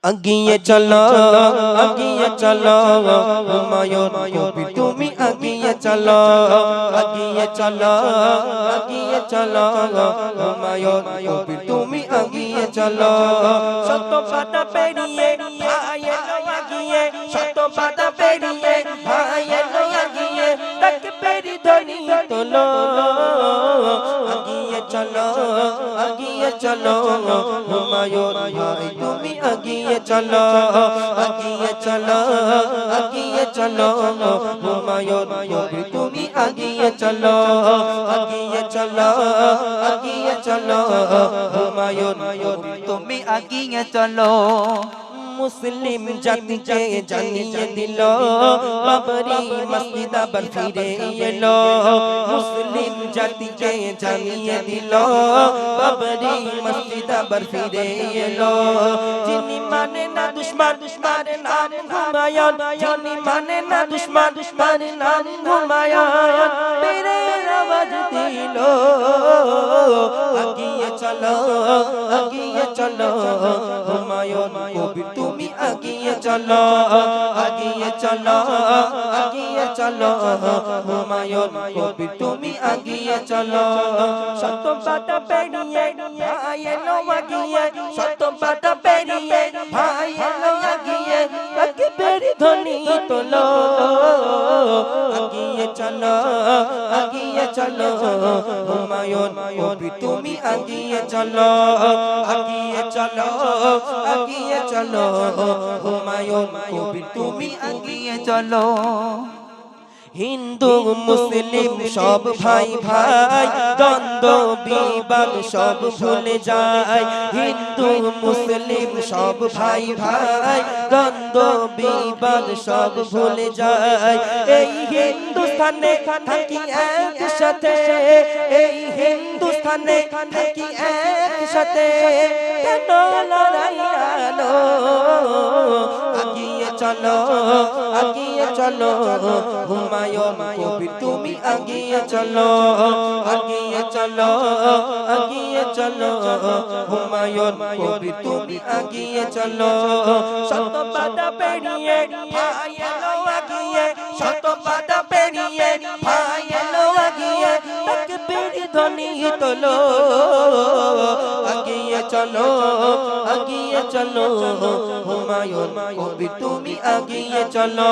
আগিয়ে চলো আগিয়ে চলো হুমায়ুন কবির তুমি আগিয়ে চলো আগিয়ে চলো আগিয়ে চলো হুমায়ুন কবির তুমি আগিয়ে চলো শত বাধা পেরিয়ে ভাই এলো আগিয়ে শত বাধা পেরিয়ে ভাই এলো আগিয়ে তাকবীর ধ্বনি তোলো আগিয়ে চলো হুমায়ুন ভাই তুমি আগিয়ে চলো আগিয়ে চলো আগিয়ে চলো হুমায়ুন কবির তুমি আগিয়ে চলো আগিয়ে চলো আগিয়ে চলো হুমায়ুন কবির তুমি আগিয়ে চলো মুসলিম জাতিকে জানিয়ে দিল বাবরি মসজিদ আবার ফিরে এলো মুসলিম জাতিকে জানিয়ে দিল বাবরি মসজিদ আবার ফিরে এলো যিনি মানে না দুশমন দুশমনের নাম হুমায়ুন যিনি মানে না দুশমন দুশমনের নাম হুমায়ুন বীরের আওয়াজ দিল আগিয়ে চলো হুমায়ুন কবির তুমি আগিয়ে চলো আগিয়ে চলো আগিয়ে চলো হুমায়ুন কবির তুমি আগিয়ে চলো শত বাধা পেরিয়ে ভাই এলো আগিয়ে শত বাধা পেরিয়ে ভাই এলো আগিয়ে তাকবীর ধ্বনি তোলো আগিয়ে চলো হুমায়ুন কবির তুমি আগিয়ে চলো আগিয়ে চলো হুমায়ুন কবির তুমি আগিয়ে চলো হিন্দু মুসলিম সব ভাই ভাই দ্বন্দ্ব বিবাদ সব ভুলে যায় হিন্দু মুসলিম সব ভাই ভাই দ্বন্দ্ব বিবাদ সব ভুলে যায় এই হিন্দুস্তানে থাকি একসাথে এই হিন্দুস্তানে থাকি একসাথে কেন লড়াই আলো আগিয়ে চলো হুমায়ুন কবির তুমি আগিয়ে চলো হুমায়ুন কবির তুমি আগিয়ে চলো শত বাধা পেরিয়ে ভাই এলো আগিয়ে শত বাধা পেরিয়ে ভাই এলো আগিয়ে তাকবীর ধ্বনি তোলো আগিয়ে চলো হুমায়ুন কবির তুমি আগিয়ে চলো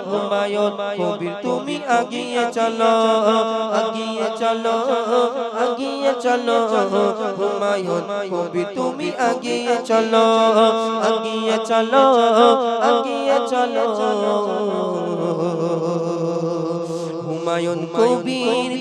হুমায়ুন কবির তুমি আগিয়ে চলো হুমায়ুন কবির তুমি আগিয়ে চলো হুমায়ুন কবির